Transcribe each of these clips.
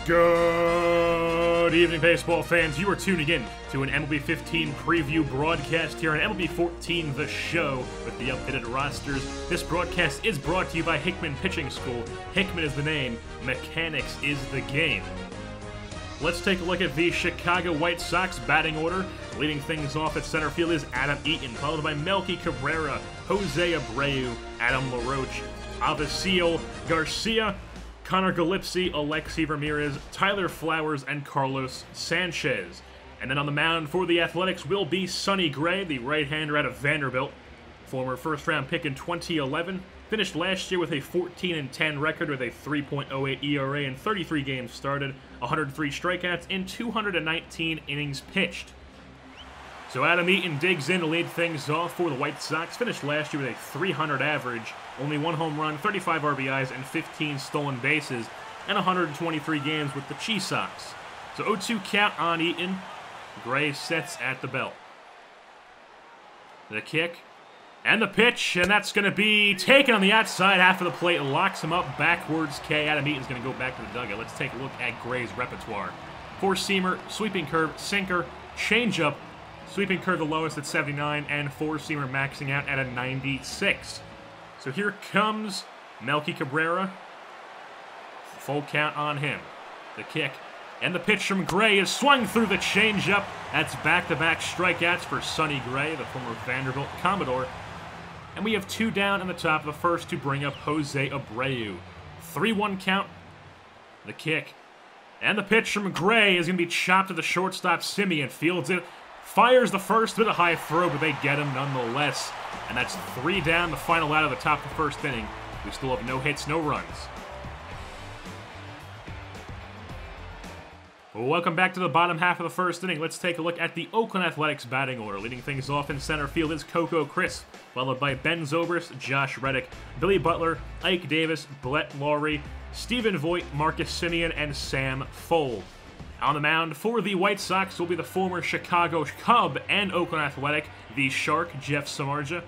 Good evening, baseball fans. You are tuning in to an MLB 15 preview broadcast here on MLB 14 The Show with the updated rosters. This broadcast is brought to you by Hickman Pitching School. Hickman is the name, mechanics is the game. Let's take a look at the Chicago White Sox batting order. Leading things off at center field is Adam Eaton, followed by Melky Cabrera, Jose Abreu, Adam LaRoche, Avisail Garcia, Connor Gillespie, Alexi Ramirez, Tyler Flowers, and Carlos Sanchez. And then on the mound for the Athletics will be Sonny Gray, the right-hander out of Vanderbilt. Former first-round pick in 2011. Finished last year with a 14-10 record with a 3.08 ERA in 33 games started, 103 strikeouts, in 219 innings pitched. So Adam Eaton digs in to lead things off for the White Sox. Finished last year with a 300 average, only 1 home run, 35 RBIs, and 15 stolen bases, and 123 games with the Chi Sox. So 0-2 count on Eaton. Gray sets at the belt. The kick, and the pitch, and that's going to be taken on the outside half of the plate. Locks him up backwards. Adam Eaton's going to go back to the dugout. Let's take a look at Gray's repertoire. Four-seamer, sweeping curve, sinker, changeup, sweeping curve the lowest at 79, and four-seamer maxing out at a 96. So here comes Melky Cabrera. Full count on him. The kick, and the pitch from Gray is swung through the changeup. That's back-to-back strikeouts for Sonny Gray, the former Vanderbilt Commodore. And we have 2 down in the top of the first to bring up Jose Abreu. 3-1 count. The kick, and the pitch from Gray is going to be chopped to the shortstop. Simeon fields it. Fires the first with a high throw, but they get him nonetheless. And that's 3 down, the final out of the top of the first inning. We still have no hits, no runs. Welcome back to the bottom half of the first inning. Let's take a look at the Oakland Athletics batting order. Leading things off in center field is Coco Crisp, followed by Ben Zobrist, Josh Reddick, Billy Butler, Ike Davis, Brett Lawrie, Stephen Voigt, Marcus Semien, and Sam Fuld. On the mound for the White Sox will be the former Chicago Cub and Oakland Athletic, the Shark, Jeff Samardzija.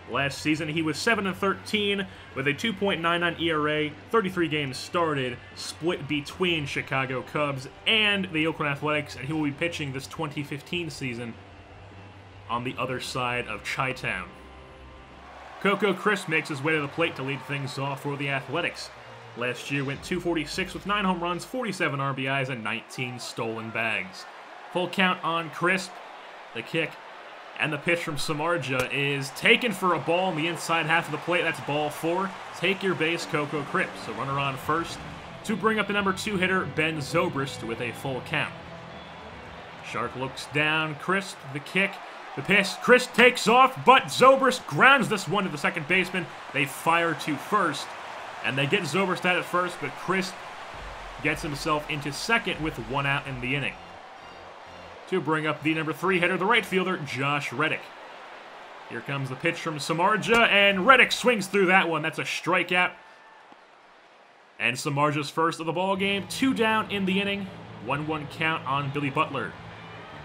Last season, he was 7-13 with a 2.99 ERA, 33 games started, split between Chicago Cubs and the Oakland Athletics, and he will be pitching this 2015 season on the other side of Chi-Town. Coco Crisp makes his way to the plate to lead things off for the Athletics. Last year went 246 with 9 home runs, 47 RBIs, and 19 stolen bags. Full count on Crisp. The kick, and the pitch from Samardzija is taken for a ball in the inside half of the plate. That's ball 4. Take your base, Coco Crisp. So runner on first to bring up the number 2 hitter, Ben Zobrist, with a full count. Shark looks down. Crisp, the kick, the pitch. Crisp takes off, but Zobrist grounds this one to the second baseman. They fire to first, and they get Zobrist out at first, but Crisp gets himself into second with 1 out in the inning. To bring up the number 3 hitter, the right fielder, Josh Reddick. Here comes the pitch from Samardzija, and Reddick swings through that one. That's a strikeout. And Samardzija's first of the ball game. 2 down in the inning. 1-1 count on Billy Butler,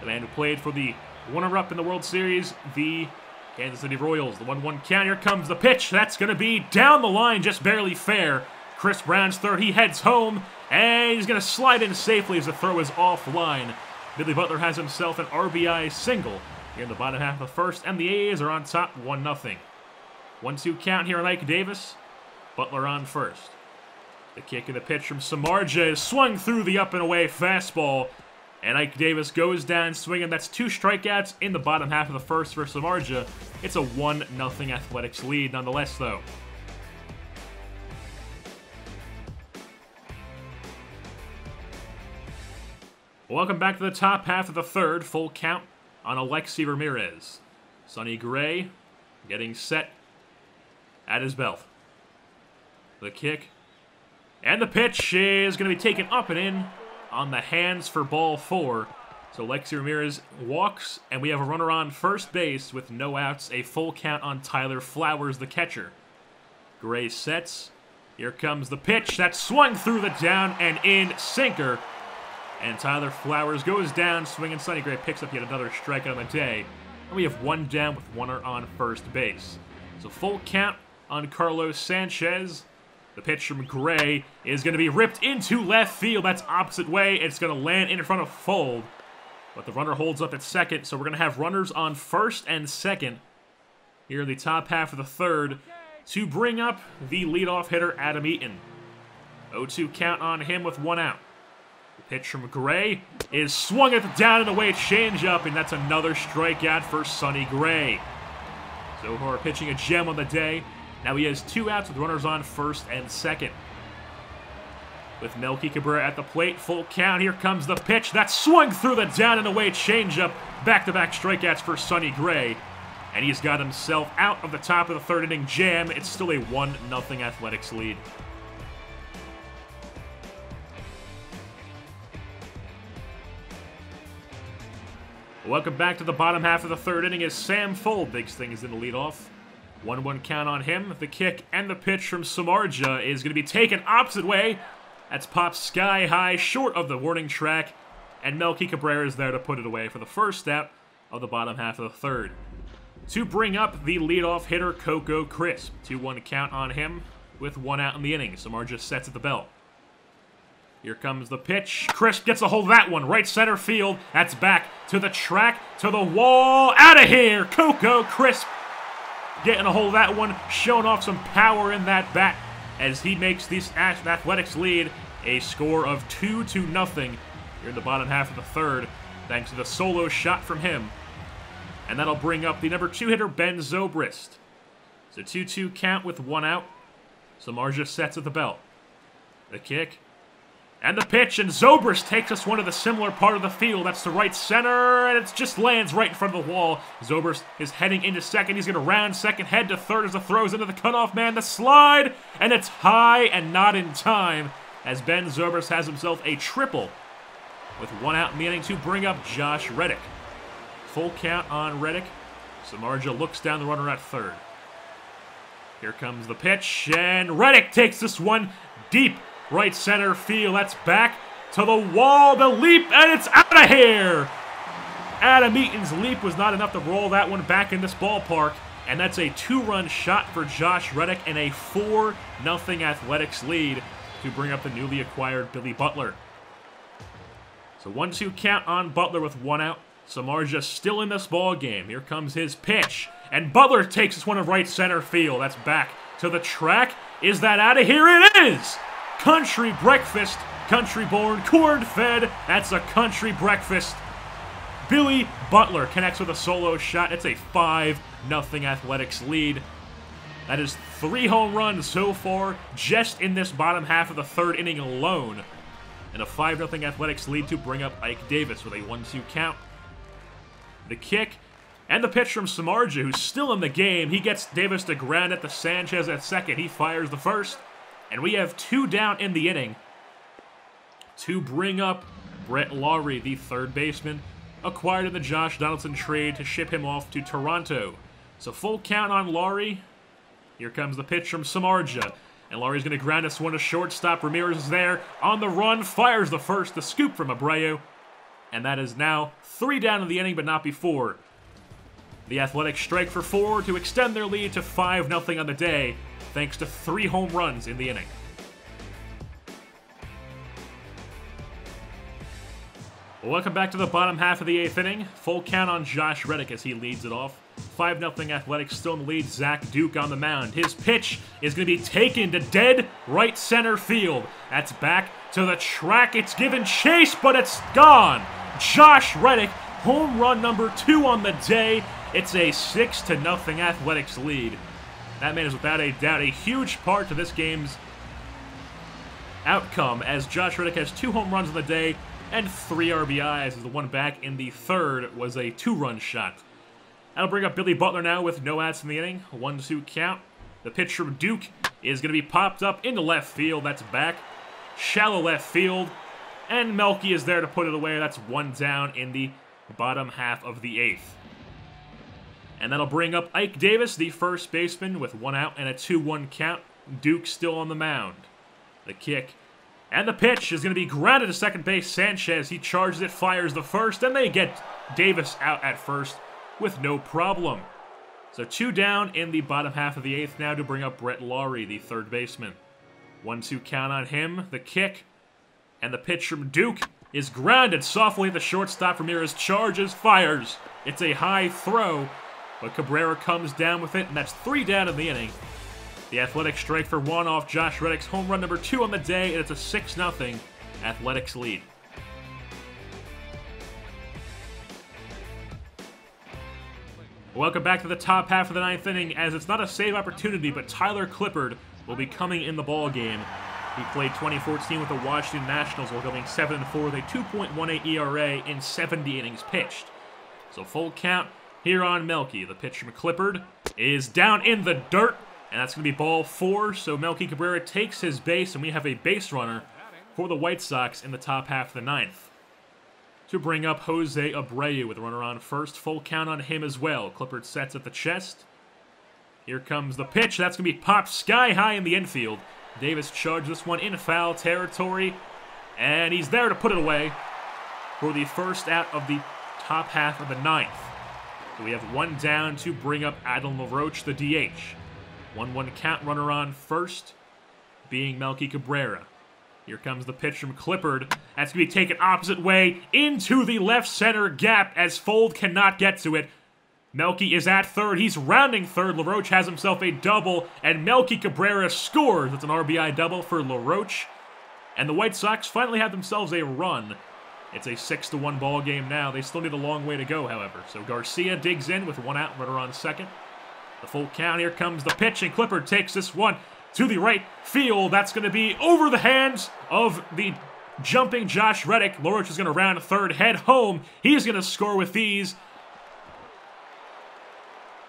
the man who played for the runner-up in the World Series, the Kansas City Royals. The 1-1 count. Here comes the pitch. That's going to be down the line, just barely fair. Chris Brown's third. He heads home, and he's going to slide in safely as the throw is offline. Billy Butler has himself an RBI single here in the bottom half of the first, and the A's are on top 1-0. 1-2 count here on Ike Davis. Butler on first. The kick and the pitch from Samardzija is swung through the up and away fastball, and Ike Davis goes down swinging. That's 2 strikeouts in the bottom half of the first for Samardzija. It's a 1-0 Athletics lead nonetheless, though. Welcome back to the top half of the third. Full count on Alexi Ramirez. Sonny Gray getting set at his belt. The kick, and the pitch is going to be taken up and in on the hands for ball 4. So Alexi Ramirez walks, and we have a runner on first base with no outs. A full count on Tyler Flowers, the catcher. Gray sets. Here comes the pitch. That's swung through the down and in sinker. And Tyler Flowers goes down swinging. Sonny Gray picks up yet another strikeout on the day. And we have 1 down with 1 on first base. So full count on Carlos Sanchez. The pitch from Gray is going to be ripped into left field. That's opposite way. It's going to land in front of Fold. But the runner holds up at second, so we're going to have runners on first and second here in the top half of the third to bring up the leadoff hitter, Adam Eaton. 0-2 count on him with 1 out. The pitch from Gray is swung at the down and away changeup, and that's another strikeout for Sonny Gray. Zohar pitching a gem on the day. Now he has 2 outs with runners on first and second. With Melky Cabrera at the plate, full count. Here comes the pitch. That's swung through the down and away changeup. Back-to-back strikeouts for Sonny Gray. And he's got himself out of the top of the third inning jam. It's still a 1-0 Athletics lead. Welcome back to the bottom half of the third inning as Sam Fold digs things in the leadoff. 1-1 count on him. The kick and the pitch from Samardzija is going to be taken opposite way. That's popped sky high, short of the warning track, and Melky Cabrera is there to put it away for the first out of the bottom half of the third. To bring up the leadoff hitter, Coco Crisp. 2-1 count on him with 1 out in the inning. Samardzija sets at the belt. Here comes the pitch. Crisp gets a hold of that one. Right center field. That's back to the track, to the wall. Out of here! Coco Crisp getting a hold of that one, showing off some power in that bat as he makes this Athletics lead a score of 2-0 here in the bottom half of the third, thanks to the solo shot from him. And that'll bring up the number 2 hitter, Ben Zobrist. It's a 2-2 count with 1 out. Samardzija sets at the belt. The kick. And the pitch, and Zobrist takes us one to the similar part of the field. That's the right center, and it just lands right in front of the wall. Zobrist is heading into second. He's going to round second, head to third as the throws into the cutoff man. The slide, and it's high and not in time as Ben Zobrist has himself a triple with 1 out in the inning to bring up Josh Reddick. Full count on Reddick. Samardzija looks down the runner at third. Here comes the pitch, and Reddick takes this one deep right center field. That's back to the wall. The leap, and it's out of here! Adam Eaton's leap was not enough to roll that one back in this ballpark, and that's a 2-run shot for Josh Reddick and a 4-0 Athletics lead to bring up the newly acquired Billy Butler. So 1-2 count on Butler with 1 out. Samardzija still in this ball game. Here comes his pitch, and Butler takes this one to right center field. That's back to the track. Is that out of here? It is! Country breakfast, country-born, corn-fed. That's a country breakfast. Billy Butler connects with a solo shot. It's a 5-0 Athletics lead. That is 3 home runs so far just in this bottom half of the third inning alone. And a 5-0 Athletics lead to bring up Ike Davis with a 1-2 count. The kick and the pitch from Samardzija, who's still in the game. He gets Davis to ground at the Sanchez at second. He fires the first. And we have 2 down in the inning to bring up Brett Lawrie, the third baseman, acquired in the Josh Donaldson trade to ship him off to Toronto. So full count on Lawrie. Here comes the pitch from Samardzija. And Laurie's going to ground this one to shortstop. Ramirez is there on the run, fires the first, the scoop from Abreu. And that is now 3 down in the inning, but not before. The Athletics strike for 4 to extend their lead to 5-0 on the day, thanks to 3 home runs in the inning. Well, welcome back to the bottom half of the 8th inning. Full count on Josh Reddick as he leads it off. 5-0 Athletics still in the lead. Zach Duke on the mound. His pitch is going to be taken to dead right center field. That's back to the track. It's given chase, but it's gone. Josh Reddick, home run number 2 on the day. It's a 6-0 Athletics lead. That man is without a doubt a huge part to this game's outcome, as Josh Reddick has 2 home runs on the day and 3 RBIs, as the one back in the third was a 2-run shot. That'll bring up Billy Butler now with no outs in the inning. 1-2 count. The pitch from Duke is going to be popped up into left field. That's back. Shallow left field. And Melky is there to put it away. That's 1 down in the bottom half of the 8th. And that'll bring up Ike Davis, the first baseman, with 1 out and a 2-1 count. Duke still on the mound. The kick and the pitch is going to be grounded to second base. Sanchez, he charges it, fires the first, and they get Davis out at first with no problem. So 2 down in the bottom half of the 8th now to bring up Brett Lawrie, the third baseman. 1-2 count on him. The kick. And the pitch from Duke is grounded softly at the shortstop. Ramirez charges, fires. It's a high throw, but Cabrera comes down with it, and that's 3 down in the inning. The Athletics strike for 1 off Josh Reddick's home run number 2 on the day, and it's a 6-0 Athletics lead. Welcome back to the top half of the 9th inning, as it's not a save opportunity, but Tyler Clippard will be coming in the ball game. He played 2014 with the Washington Nationals while going 7-4 with a 2.18 ERA in 70 innings pitched. So full count here on Melky. The pitch from Clippard is down in the dirt, and that's going to be ball 4. So Melky Cabrera takes his base, and we have a base runner for the White Sox in the top half of the 9th. To bring up Jose Abreu with a runner on first. Full count on him as well. Clippard sets at the chest. Here comes the pitch. That's going to be popped sky high in the infield. Davis charged this one in foul territory, and he's there to put it away for the first out of the top half of the 9th. So we have 1 down to bring up Adam LaRoche, the DH. 1-1 count, runner on first, being Melky Cabrera. Here comes the pitch from Clippard. That's going to be taken opposite way into the left center gap as Fold cannot get to it. Melky is at third. He's rounding third. LaRoche has himself a double, and Melky Cabrera scores. It's an RBI double for LaRoche. And the White Sox finally have themselves a run. It's a 6-1 ball game now. They still need a long way to go, however. So Garcia digs in with 1 out, runner on second. The full count. Here comes the pitch, and Clippard takes this one to the right field. That's going to be over the hands of the jumping Josh Reddick. LaRoche is going to round third, head home. He's going to score with these.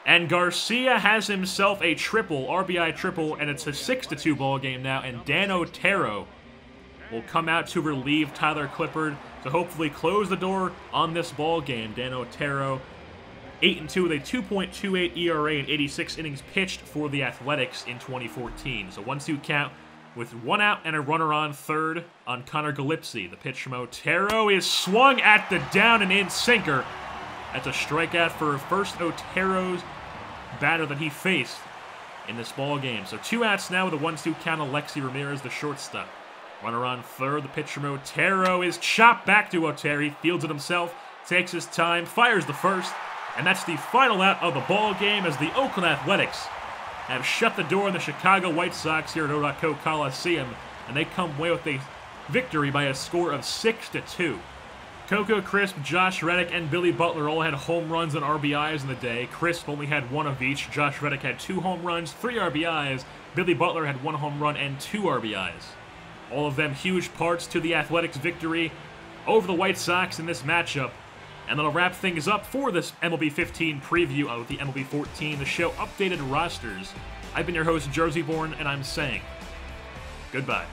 And Garcia has himself a triple, RBI triple, and it's a 6-2 ball game now. And Dan Otero will come out to relieve Tyler Clippard to hopefully close the door on this ball game. Dan Otero, 8-2 with a 2.28 ERA and 86 innings pitched for the Athletics in 2014. So 1-2 count with 1 out and a runner on third on Connor Gillespie. The pitch from Otero is swung at the down and in sinker. That's a strikeout for first Otero's batter that he faced in this ball game. So 2 outs now with a 1-2 count. Alexi Ramirez, the shortstop. Runner on third. The pitch from Otero is chopped back to Otero. He fields it himself, takes his time, fires the first, and that's the final out of the ball game as the Oakland Athletics have shut the door on the Chicago White Sox here at O.Co Coliseum, and they come away with a victory by a score of 6-2. Coco Crisp, Josh Reddick, and Billy Butler all had home runs and RBIs in the day. Crisp only had 1 of each. Josh Reddick had 2 home runs, 3 RBIs. Billy Butler had 1 home run and 2 RBIs. All of them huge parts to the Athletics' victory over the White Sox in this matchup. And that'll wrap things up for this MLB 15 preview of the MLB 14, the show updated rosters. I've been your host, JerseyBorn, and I'm saying goodbye.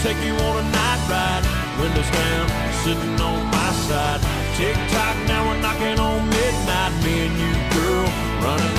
Take you on a night ride, windows down, sitting on my side. Tick tock, now we're knocking on midnight. Me and you, girl, running